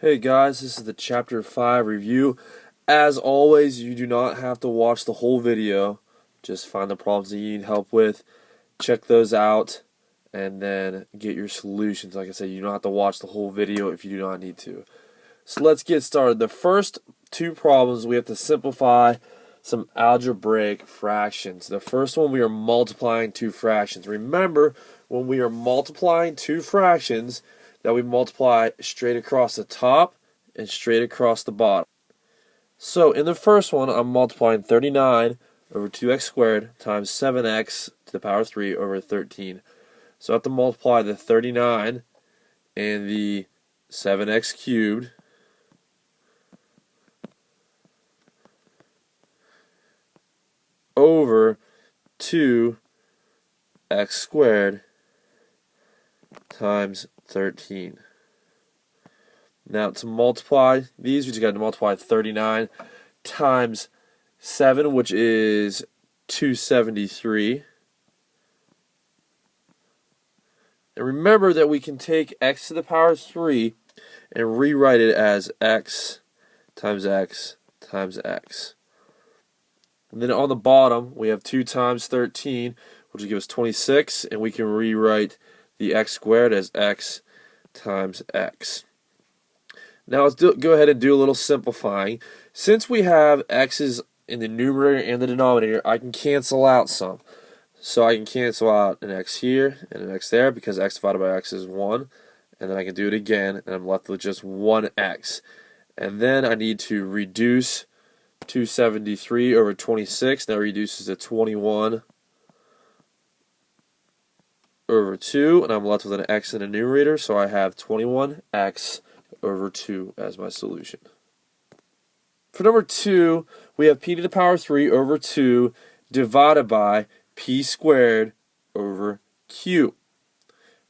Hey guys, this is the Chapter 5 review. As always, you do not have to watch the whole video. Just find the problems that you need help with, check those out, and then get your solutions. Like I said, you don't have to watch the whole video if you do not need to. So let's get started. The first two problems, we have to simplify some algebraic fractions. The first one, we are multiplying two fractions. Remember, when we are multiplying two fractions, that we multiply straight across the top and straight across the bottom. So in the first one, I'm multiplying 39 over 2x squared times 7x to the power 3 over 13. So I have to multiply the 39 and the 7x cubed over 2x squared times 13. Now to multiply these, we just got to multiply 39 times 7, which is 273. And remember that we can take x to the power 3 and rewrite it as x times x times x. And then on the bottom, we have 2 times 13, which will give us 26, and we can rewrite the x squared as x times x. Now let's go ahead and do a little simplifying. Since we have x's in the numerator and the denominator, I can cancel out some. So I can cancel out an x here and an x there because x divided by x is 1. And then I can do it again, and I'm left with just 1x. And then I need to reduce 273 over 26. That reduces to 21 over 2, and I'm left with an x in the numerator, so I have 21x over 2 as my solution. For number 2, we have p to the power 3 over 2 divided by p squared over q.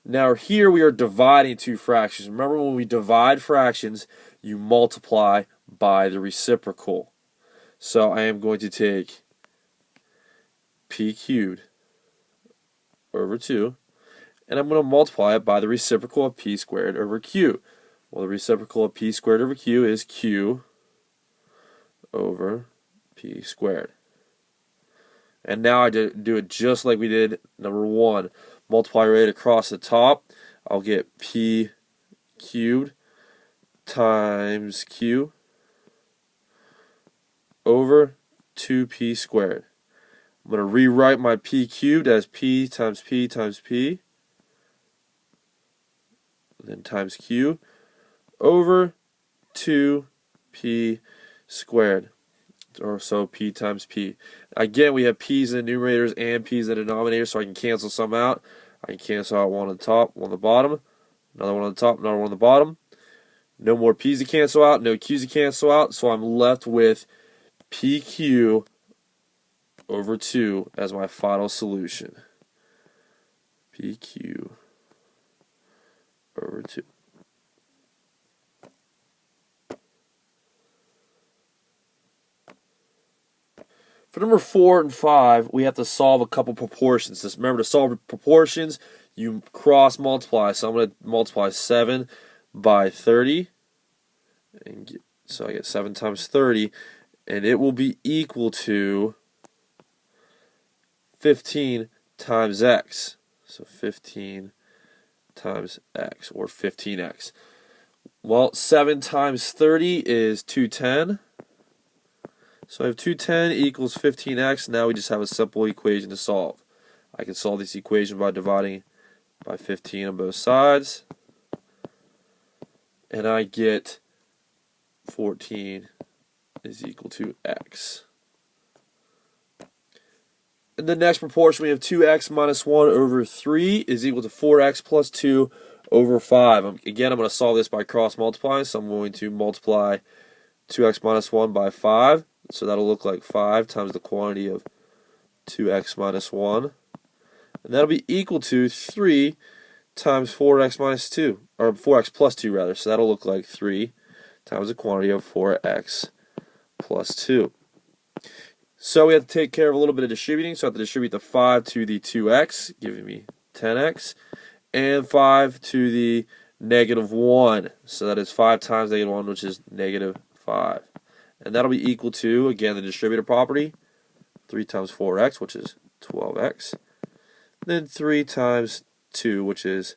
Now here we are dividing two fractions. Remember, when we divide fractions, you multiply by the reciprocal. So I am going to take p cubed over 2, and I'm going to multiply it by the reciprocal of p squared over q. Well, the reciprocal of p squared over q is q over p squared. And now I do it just like we did number 1. Multiply right across the top. I'll get p cubed times q over 2p squared. I'm going to rewrite my p cubed as p times p times p, and then times q over 2p squared, or so p times p. Again, we have p's in the numerators and p's in the denominator, so I can cancel some out. I can cancel out one on the top, one on the bottom, another one on the top, another one on the bottom. No more p's to cancel out, no q's to cancel out, so I'm left with pq over 2 as my final solution. pq over 2. For number 4 and 5, we have to solve a couple proportions. Just remember, to solve proportions, you cross multiply. So I'm going to multiply 7 by 30. So I get 7 times 30, and it will be equal to 15 times x. So 15 times x, or 15x. Well, 7 times 30 is 210. So I have 210 equals 15x. Now we just have a simple equation to solve. I can solve this equation by dividing by 15 on both sides. And I get 14 is equal to x. In the next proportion, we have 2x minus 1 over 3 is equal to 4x plus 2 over 5. Again, I'm going to solve this by cross multiplying. So I'm going to multiply 2x minus 1 by 5. So that'll look like 5 times the quantity of 2x minus 1. And that'll be equal to 3 times 4x minus 2, or 4x plus 2 rather. So that'll look like 3 times the quantity of 4x plus 2. So we have to take care of a little bit of distributing. So I have to distribute the 5 to the 2x, giving me 10x, and 5 to the -1. So that is 5 times -1, which is -5. And that'll be equal to, again, the distributive property, 3 times 4x, which is 12x. Then 3 times 2, which is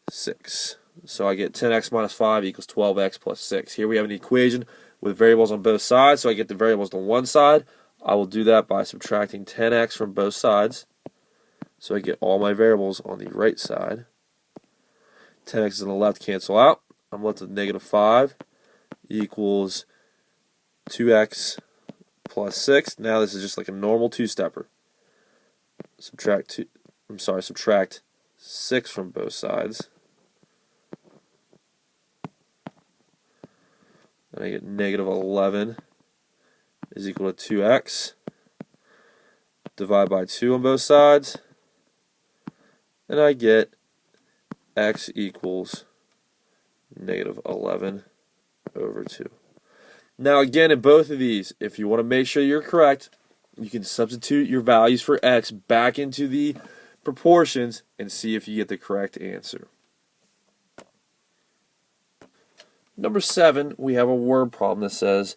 6. So I get 10x minus 5 equals 12x plus 6. Here we have an equation with variables on both sides, so I get the variables on one side. I will do that by subtracting 10x from both sides. So I get all my variables on the right side. 10x on the left cancel out. I'm left with -5 equals 2x plus 6. Now this is just like a normal two-stepper. Subtract 6 from both sides. Then I get -11 is equal to 2x. Divide by 2 on both sides. And I get x equals -11 over 2. Now again, in both of these, if you want to make sure you're correct, you can substitute your values for x back into the proportions and see if you get the correct answer. Number 7, we have a word problem that says,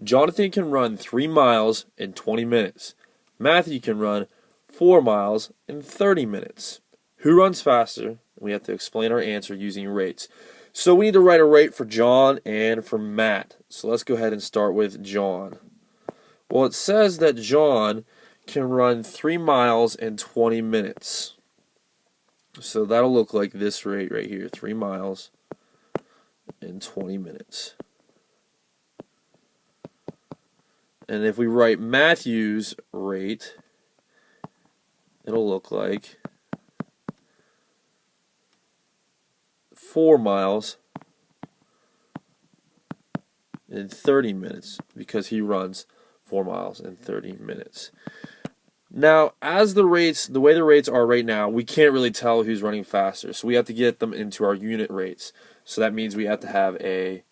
Jonathan can run 3 miles in 20 minutes. Matthew can run 4 miles in 30 minutes. Who runs faster? We have to explain our answer using rates. So we need to write a rate for John and for Matt. So let's go ahead and start with John. Well, it says that John can run 3 miles in 20 minutes. So that'll look like this rate right here, 3 miles in 20 minutes. And if we write Matthew's rate, it'll look like 4 miles in 30 minutes because he runs 4 miles in 30 minutes. Now, as the way the rates are right now, we can't really tell who's running faster. So we have to get them into our unit rates. So that means we have to have a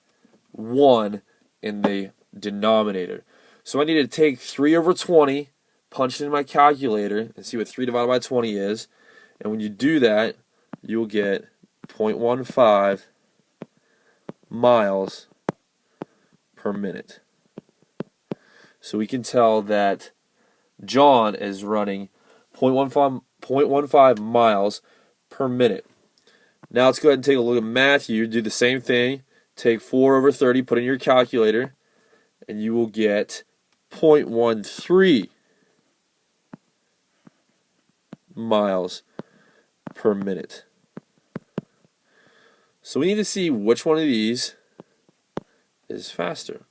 1 in the denominator. So I need to take 3 over 20, punch it in my calculator, and see what 3 divided by 20 is. And when you do that, you'll get 0.15 miles per minute. So we can tell that John is running 0.15 miles per minute. Now let's go ahead and take a look at Matthew. Do the same thing. Take 4 over 30, put in your calculator, and you will get 0.13 miles per minute. So we need to see which one of these is faster.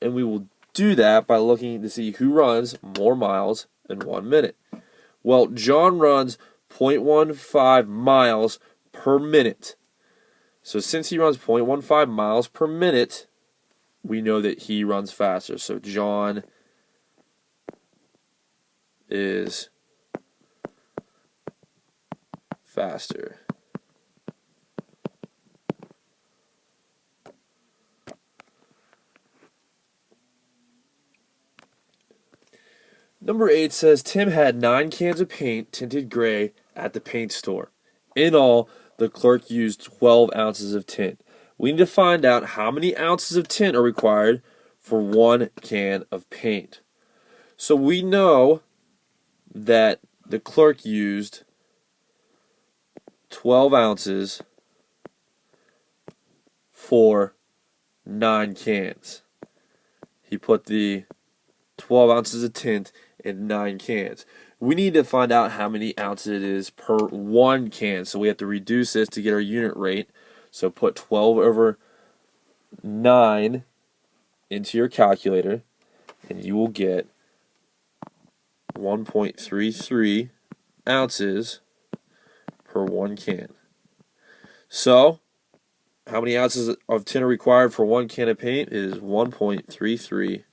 And we will do that by looking to see who runs more miles in 1 minute. Well, John runs 0.15 miles per minute. So since he runs 0.15 miles per minute, we know that he runs faster. So John is faster. Number 8 says Tim had 9 cans of paint tinted gray at the paint store. In all, the clerk used 12 ounces of tint. We need to find out how many ounces of tint are required for 1 can of paint. So we know that the clerk used 12 ounces for 9 cans. He put the 12 ounces of tint in 9 cans. We need to find out how many ounces it is per 1 can. So we have to reduce this to get our unit rate. So put 12 over 9 into your calculator, and you will get 1.33 ounces per 1 can. So, how many ounces of tint are required for 1 can of paint? It is 1.33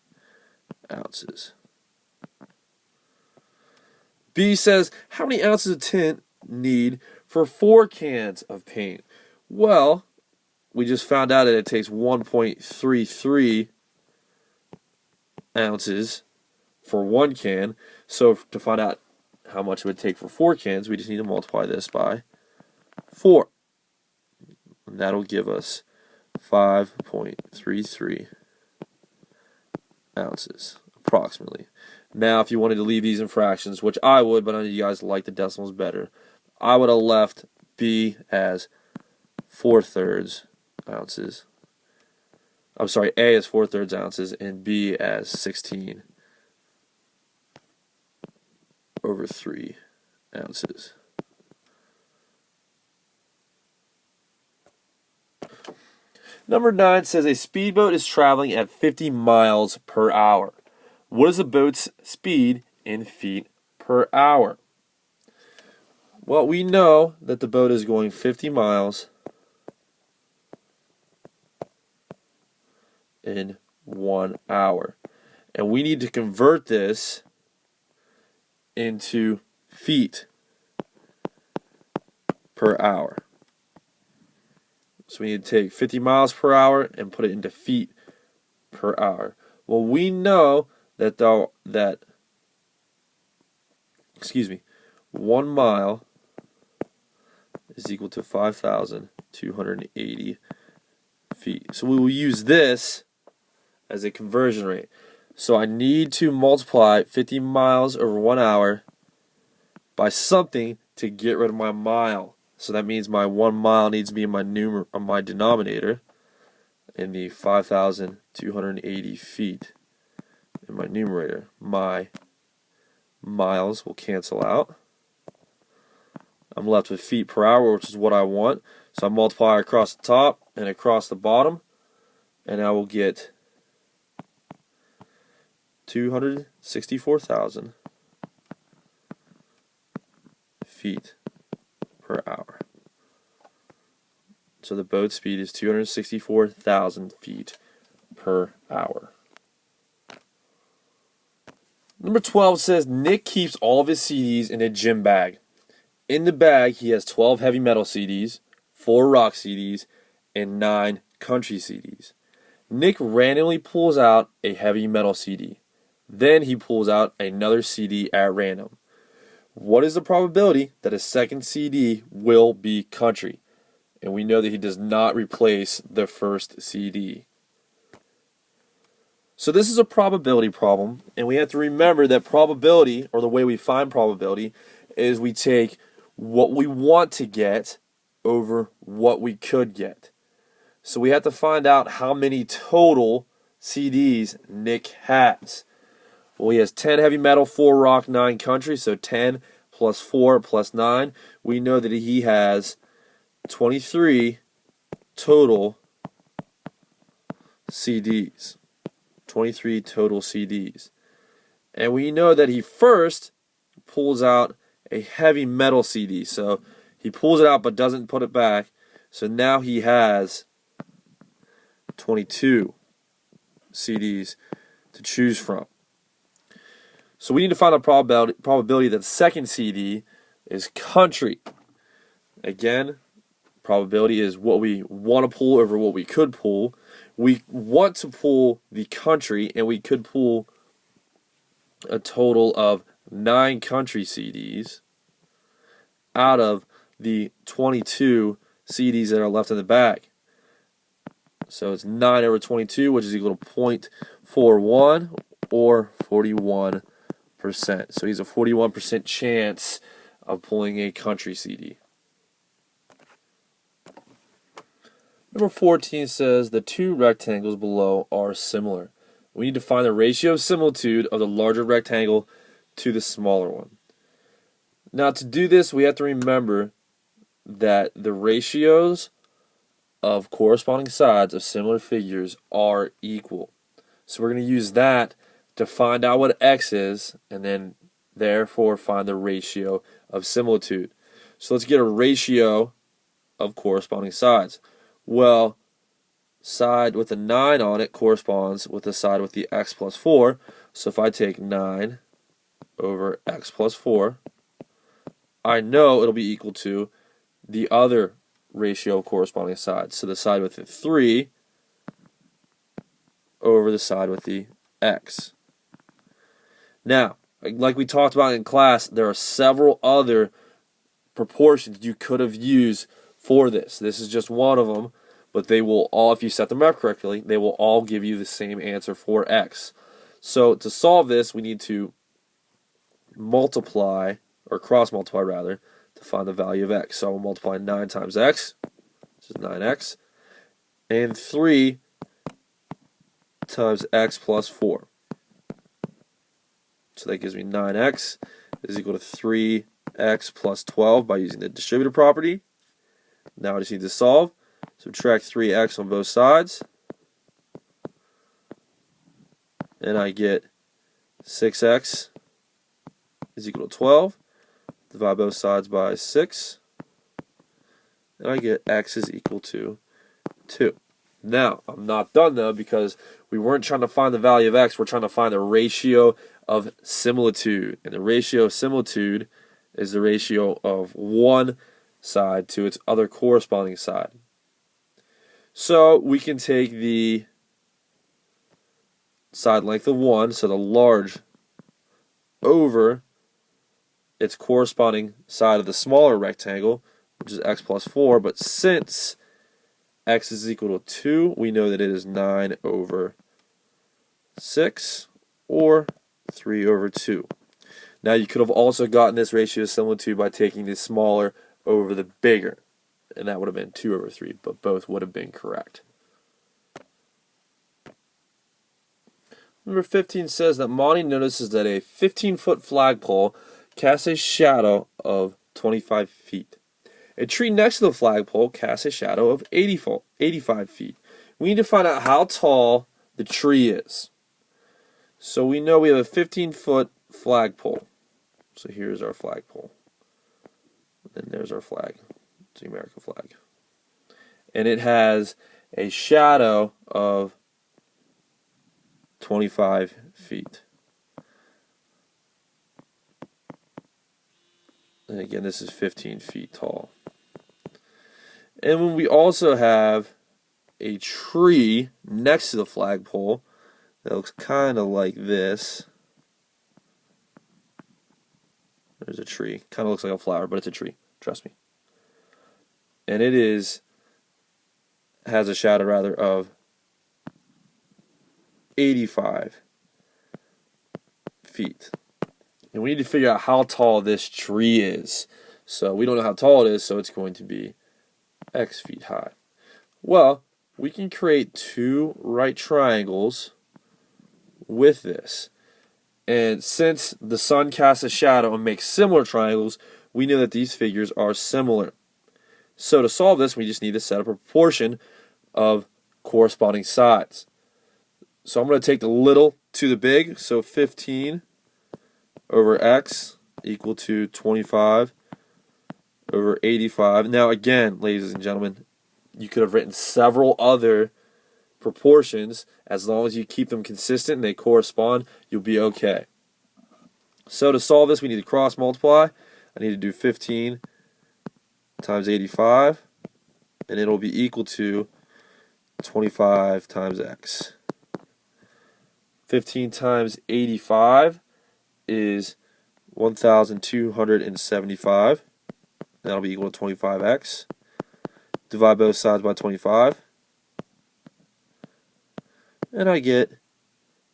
ounces. B says, how many ounces of tint need for 4 cans of paint? Well, we just found out that it takes 1.33 ounces for 1 can. So to find out how much it would take for 4 cans, we just need to multiply this by And that'll give us 5.33 ounces, approximately. Now, if you wanted to leave these in fractions, which I would, but I know you guys like the decimals better, I would have left B as 4/3 ounces. I'm sorry, A as 4/3 ounces and B as 16/3 ounces. Number 9 says a speedboat is traveling at 50 miles per hour. What is the boat's speed in feet per hour? Well, we know that the boat is going 50 miles in 1 hour. And we need to convert this into feet per hour. So we need to take 50 miles per hour and put it into feet per hour. Well, we know that 1 mile is equal to 5,280 feet. So we will use this as a conversion rate. So I need to multiply 50 miles over 1 hour by something to get rid of my mile. So that means my 1 mile needs to be in my denominator, and the 5,280 feet in my numerator. My miles will cancel out. I'm left with feet per hour, which is what I want. So I multiply across the top and across the bottom, and I will get 264,000 feet per hour. So the boat speed is 264,000 feet per hour. Number 12 says Nick keeps all of his CDs in a gym bag. In the bag, he has 12 heavy metal CDs, 4 rock CDs, and 9 country CDs. Nick randomly pulls out a heavy metal CD. Then he pulls out another CD at random. What is the probability that a second CD will be country? And we know that he does not replace the first CD. So this is a probability problem, and we have to remember that probability, or the way we find probability, is we take what we want to get over what we could get. So we have to find out how many total CDs Nick has. Well, he has 10 heavy metal, 4 rock, 9 country, so 10 plus 4 plus 9. We know that he has 23 total CDs. 23 total CDs. And we know that he first pulls out a heavy metal CD. So he pulls it out but doesn't put it back. So now he has 22 CDs to choose from. So we need to find a probability that the second CD is country. Again, probability is what we want to pull over what we could pull. We want to pull the country, and we could pull a total of 9 country CDs out of the 22 CDs that are left in the bag. So it's 9 over 22, which is equal to 0.41 or 41%. So he's a 41% chance of pulling a country CD. Number 14 says the two rectangles below are similar. We need to find the ratio of similitude of the larger rectangle to the smaller one. Now to do this, we have to remember that the ratios of corresponding sides of similar figures are equal. So we're going to use that to find out what x is, and then therefore find the ratio of similitude. So let's get a ratio of corresponding sides. Well, side with a 9 on it corresponds with the side with the x plus 4. So if I take 9 over x plus 4, I know it'll be equal to the other ratio of corresponding sides. So the side with the 3 over the side with the x. Now, like we talked about in class, there are several other proportions you could have used for this. This is just one of them, but they will all, if you set them up correctly, they will all give you the same answer for x. So to solve this, we need to multiply, or cross multiply rather, to find the value of x. So we'll multiply 9 times x, which is 9x, and 3 times x plus 4. So that gives me 9x is equal to 3x plus 12 by using the distributive property. Now I just need to solve. Subtract 3x on both sides, and I get 6x is equal to 12. Divide both sides by 6, and I get x is equal to 2. Now, I'm not done though, because we weren't trying to find the value of x, we're trying to find the ratio of similitude. And the ratio of similitude is the ratio of one side to its other corresponding side. So we can take the side length of 1, so the large, over its corresponding side of the smaller rectangle, which is x plus 4, but since x is equal to 2, we know that it is 9 over 6, or 3 over 2. Now you could have also gotten this ratio of similitude by taking the smaller over the bigger, and that would have been 2 over 3, but both would have been correct. Number 15 says that Monty notices that a 15-foot flagpole casts a shadow of 25 feet. A tree next to the flagpole casts a shadow of 85 feet. We need to find out how tall the tree is. So we know we have a 15-foot flagpole. So here's our flagpole. And there's our flag. It's the American flag. And it has a shadow of 25 feet. And again, this is 15 feet tall. And when we also have a tree next to the flagpole that looks kind of like this. There's a tree. Kind of looks like a flower, but it's a tree. Trust me. And it has a shadow rather of 85 feet. And we need to figure out how tall this tree is. So we don't know how tall it is, so it's going to be x feet high. Well, we can create two right triangles with this. And since the sun casts a shadow and makes similar triangles, we know that these figures are similar. So to solve this, we just need to set up a proportion of corresponding sides. So I'm going to take the little to the big, so 15 over x equal to 25 over 85. Now again, ladies and gentlemen, you could have written several other proportions. As long as you keep them consistent and they correspond, you'll be okay. So to solve this, we need to cross multiply. I need to do 15 times 85, and it'll be equal to 25 times x. 15 times 85 is 1,275. That'll be equal to 25x. Divide both sides by 25. And I get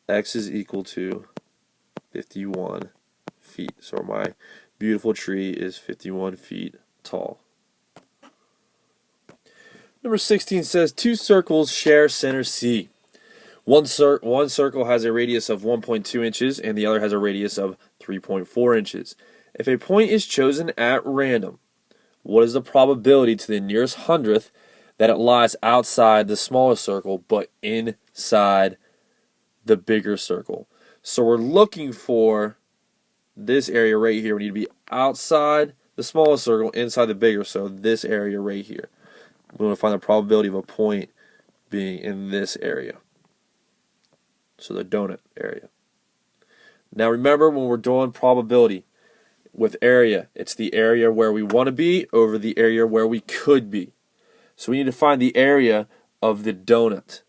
x is equal to 51 feet. So my beautiful tree is 51 feet tall. Number 16 says two circles share center C. One circle has a radius of 1.2 inches and the other has a radius of 3.4 inches. If a point is chosen at random, what is the probability to the nearest hundredth that it lies outside the smaller circle but inside the bigger circle? So we're looking for this area right here. We need to be outside the smaller circle, inside the bigger, so this area right here. We want to find the probability of a point being in this area. So the donut area. Now remember, when we're doing probability with area, it's the area where we want to be over the area where we could be. So we need to find the area of the donut.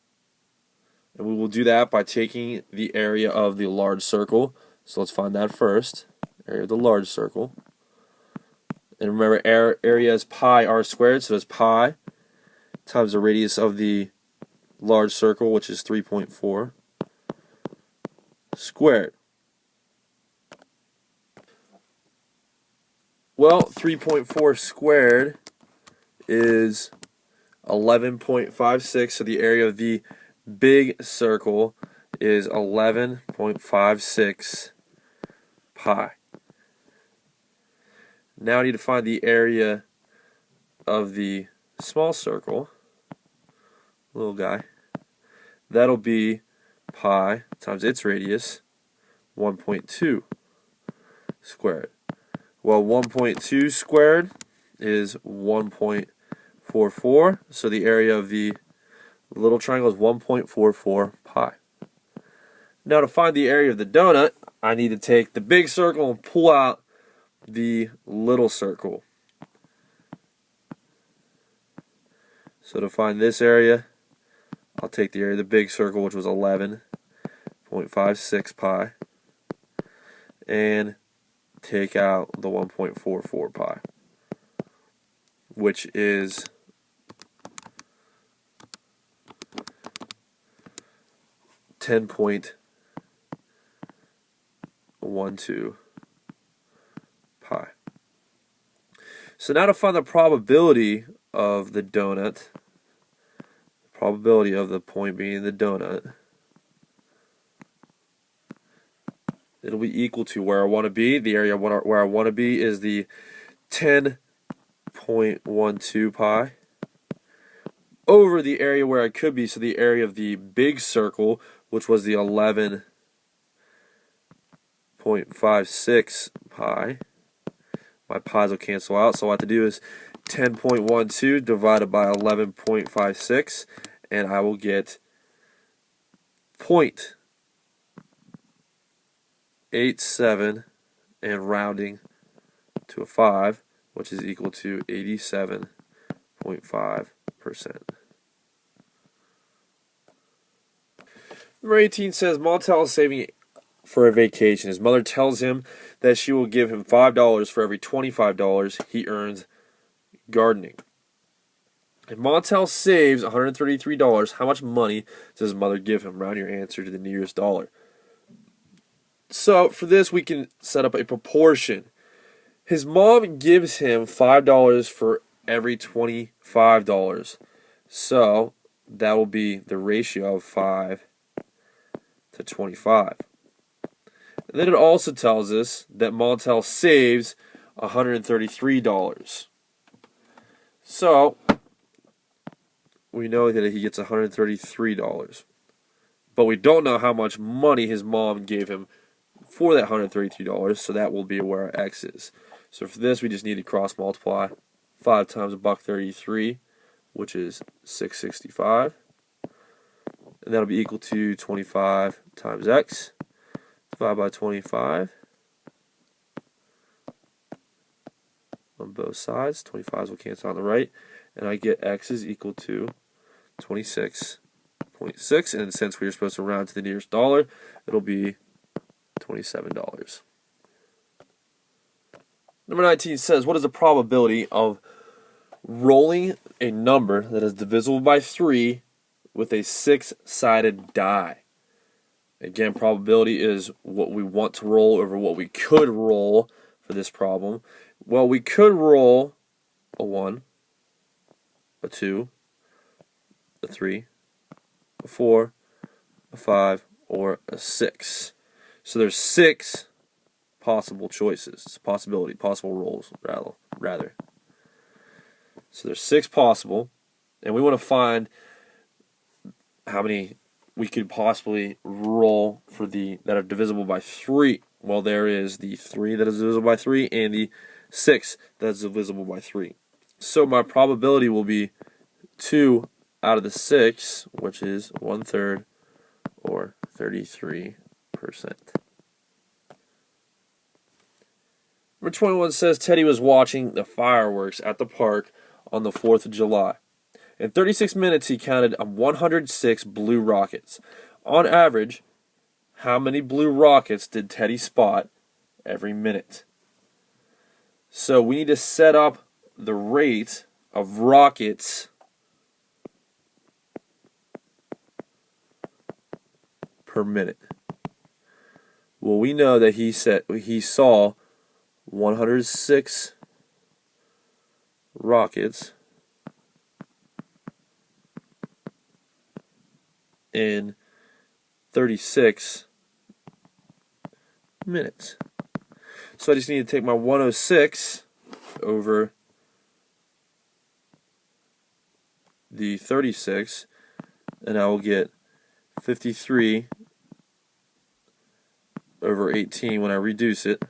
And we will do that by taking the area of the large circle. So let's find that first. Area of the large circle. And remember, area is pi r squared, so it's pi times the radius of the large circle, which is 3.4 squared. Well, 3.4 squared is 11.56, so the area of the big circle is 11.56 pi. Now I need to find the area of the small circle, little guy. That'll be pi times its radius, 1.2 squared. Well, 1.2 squared is 1.44, so the area of the little triangle is 1.44 pi. Now to find the area of the donut, I need to take the big circle and pull out the little circle. So to find this area, I'll take the area of the big circle, which was 11.56 pi, and take out the 1.44 pi, which is 10.12 pi. So now to find the probability of the donut, the probability of the point being the donut, it'll be equal to where I want to be. The area where I want to be is the 10.12 pi over the area where I could be, so the area of the big circle, which was the 11.56 pi. My pi's will cancel out, so all I have to do is 10.12 divided by 11.56, and I will get 0.87, and rounding to a 5, which is equal to 87.5%. Number 18 says Montel is saving for a vacation. His mother tells him that she will give him $5 for every $25 he earns gardening. If Montel saves $133, how much money does his mother give him? Round your answer to the nearest dollar. So for this, we can set up a proportion. His mom gives him $5 for every $25. So that will be the ratio of 5 to 25. And then it also tells us that Montel saves $133. So we know that he gets $133. But we don't know how much money his mom gave him for that $133, so that will be where our x is. So for this, we just need to cross multiply 5 times $1.33, which is $6.65. And that'll be equal to 25 times x. Divide by 25 on both sides. 25s will cancel on the right. And I get x is equal to 26.6. And since we are supposed to round to the nearest dollar, it'll be $27. Number 19 says, what is the probability of rolling a number that is divisible by 3 with a 6-sided die? Again, probability is what we want to roll over what we could roll for this problem. Well, we could roll a 1, a 2, a 3, a 4, a 5, or a 6. So there's 6 possible choices, possible rolls, rather. So there's 6 possible, and we want to find how many we could possibly roll for that are divisible by 3. Well, there is the 3 that is divisible by 3 and the 6 that is divisible by 3. So my probability will be 2 out of the 6, which is 1/3 or 33%. Number 21 says Teddy was watching the fireworks at the park on the 4th of July. In 36 minutes, he counted 106 blue rockets. On average, how many blue rockets did Teddy spot every minute? So we need to set up the rate of rockets per minute. Well, we know that he saw 106 rockets in 36 minutes. So I just need to take my 106 over the 36, and I will get 53 over 18 when I reduce it.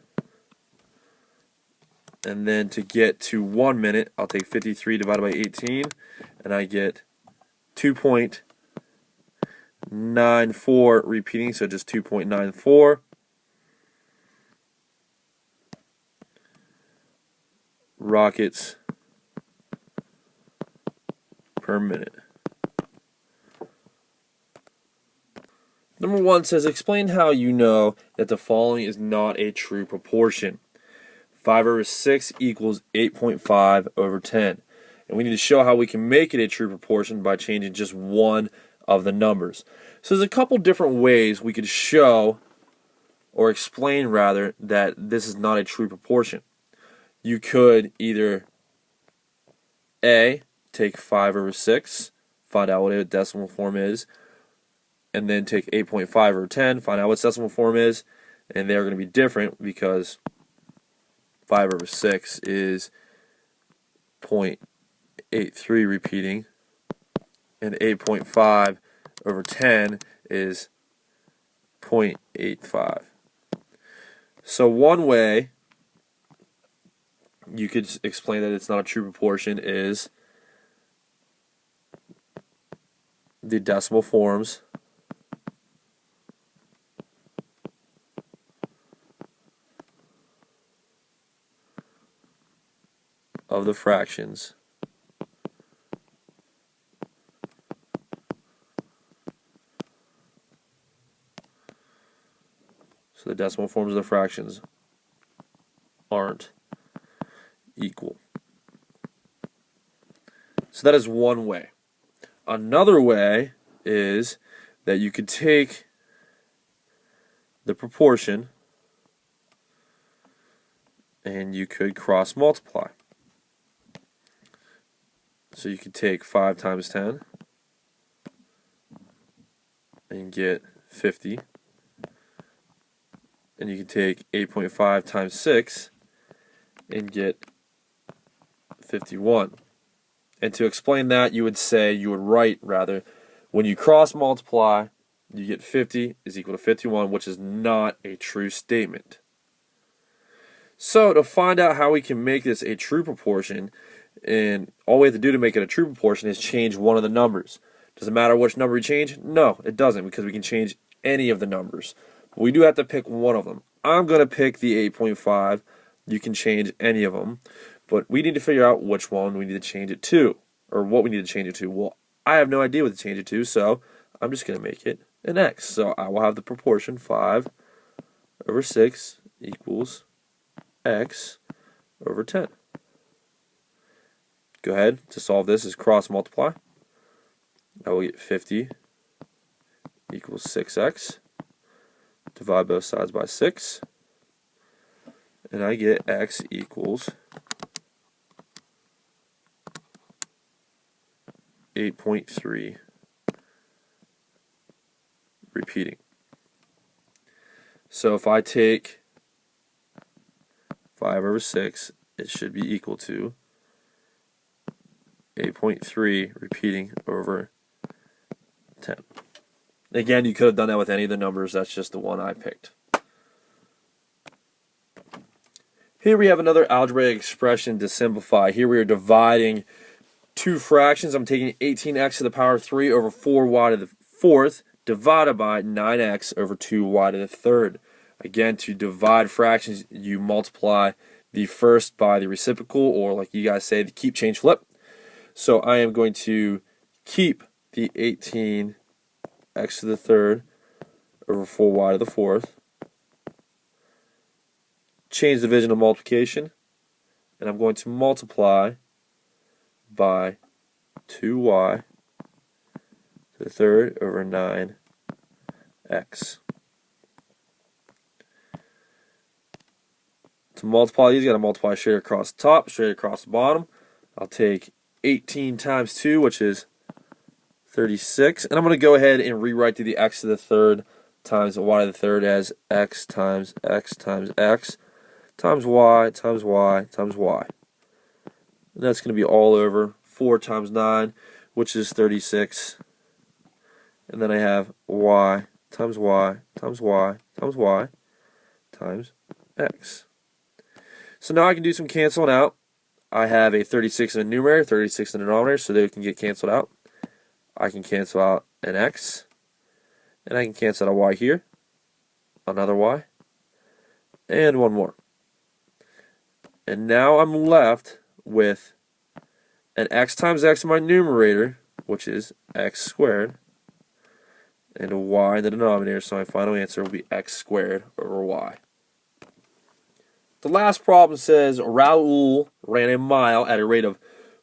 And then to get to 1 minute, I'll take 53 divided by 18, and I get 2.94 repeating, so just 2.94. Rockets per minute. Number 1 says, explain how you know that the following is not a true proportion. 5 over 6 equals 8.5 over 10. And we need to show how we can make it a true proportion by changing just one of the numbers. So there's a couple different ways we could show, or explain rather, that this is not a true proportion. You could either A, take 5 over 6, find out what its decimal form is, and then take 8.5 over 10, find out what its decimal form is, and they're going to be different because 5 over 6 is 0.83 repeating, and 8.5 over 10 is 0.85. So one way you could explain that it's not a true proportion is the decimal forms of the fractions so the decimal forms of the fractions aren't equal. So that is one way. Another way is that you could take the proportion and you could cross multiply. So you could take 5 times 10 and get 50. And you can take 8.5 times 6 and get 51. And to explain that, you would write rather, when you cross multiply, you get 50 is equal to 51, which is not a true statement. So to find out how we can make this a true proportion, and all we have to do to make it a true proportion is change one of the numbers. Does it matter which number we change? No, it doesn't, because we can change any of the numbers. But we do have to pick one of them. I'm going to pick the 8.5. You can change any of them. But we need to figure out which one we need to change it to, or what we need to change it to. Well, I have no idea what to change it to, so I'm just going to make it an x. So I will have the proportion 5 over 6 equals x over 10. Go ahead to solve this is cross multiply. I will get 50 equals 6x. Divide both sides by 6. And I get x equals 8.3 repeating. So if I take 5 over 6, it should be equal to 8.3 repeating over 10. Again, you could have done that with any of the numbers. That's just the one I picked. Here we have another algebraic expression to simplify. Here we are dividing two fractions. I'm taking 18x to the power of 3 over 4y to the 4th divided by 9x over 2y to the 3rd. Again, to divide fractions, you multiply the first by the reciprocal, or like you guys say, the keep, change, flip. So I am going to keep the 18x to the 3rd over 4y to the 4th. Change division to multiplication. and I'm going to multiply by 2y to the third over 9x. To multiply these, you got to multiply straight across the top, straight across the bottom. I'll take 18 times 2, which is 36. And I'm going to go ahead and rewrite to the x to the third times y to the third as x times x times x times y times y times y. And that's going to be all over 4 times 9, which is 36. And then I have y times y times y times y times x. So now I can do some canceling out. I have a 36 in the numerator, 36 in the denominator, so they can get canceled out. I can cancel out an x, and I can cancel out a y here, another y, and one more. And now I'm left with an x times x in my numerator, which is x squared, and a y in the denominator, so my final answer will be x squared over y. The last problem says Raul ran a mile at a rate of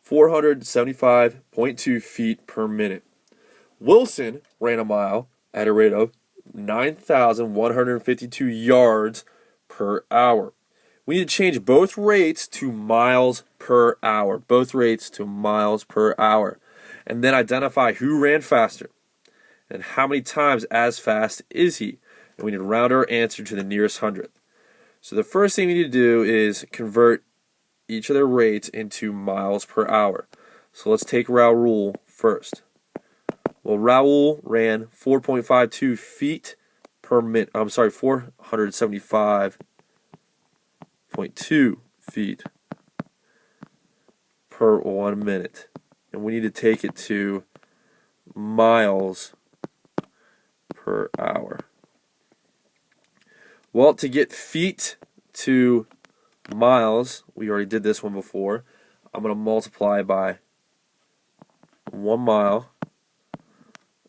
475.2 feet per minute. Wilson ran a mile at a rate of 9,152 yards per hour. We need to change both rates to miles per hour. Both rates to miles per hour. And then identify who ran faster and how many times as fast is he. And we need to round our answer to the nearest hundredth. So the first thing we need to do is convert each of their rates into miles per hour. So let's take Raul first. Well, Raul ran 4.52 feet per minute. 475.2 feet per 1 minute. And we need to take it to miles per hour. Well, to get feet to miles, we already did this one before. I'm going to multiply by 1 mile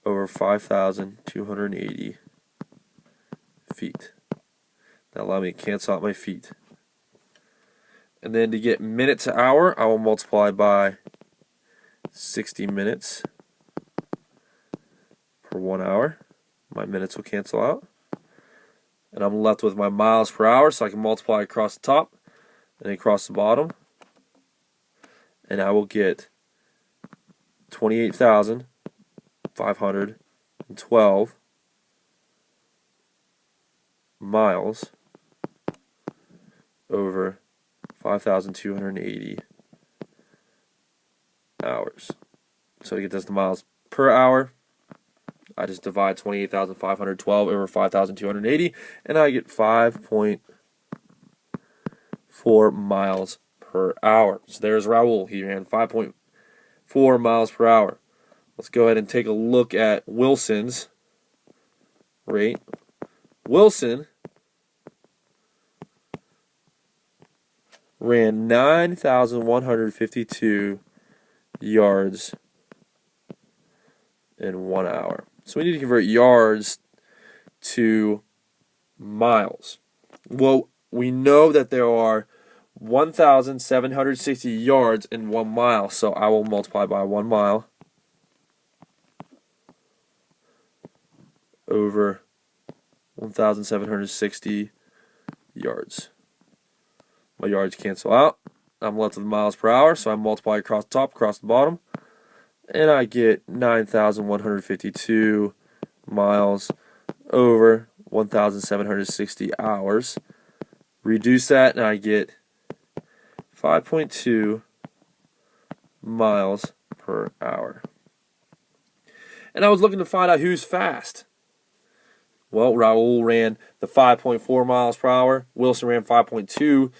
over 5,280 feet. That allows me to cancel out my feet. And then to get minute to hour, I will multiply by 60 minutes per 1 hour. My minutes will cancel out. And I'm left with my miles per hour, so I can multiply across the top and across the bottom. And I will get 28,512 miles over 5,280 hours. So to get this to miles per hour, I just divide 28,512 over 5,280, and I get 5.4 miles per hour. So there's Raul. He ran 5.4 miles per hour. Let's go ahead and take a look at Wilson's rate. Wilson ran 9,152 yards in 1 hour. So we need to convert yards to miles. Well, we know that there are 1,760 yards in 1 mile, so I will multiply by 1 mile over 1,760 yards. My yards cancel out. I'm left with miles per hour, so I multiply across the top, across the bottom, and I get 9,152 miles over 1,760 hours. Reduce that, and I get 5.2 miles per hour. And I was looking to find out who's fast. Well, Raul ran the 5.4 miles per hour. Wilson ran 5.2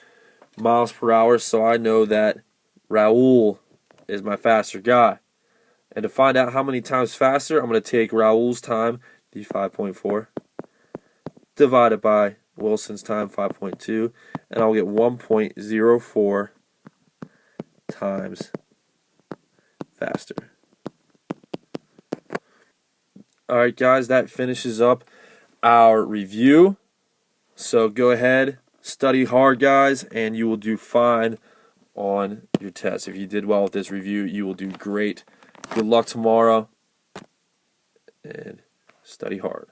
miles per hour, so I know that Raul is my faster guy. And to find out how many times faster, I'm going to take Raul's time, the 5.4, divided by Wilson's time, 5.2, and I'll get 1.04 times faster. Alright guys, that finishes up our review. So go ahead, study hard guys, and you will do fine on your test. If you did well with this review, you will do great. Good luck tomorrow, and study hard.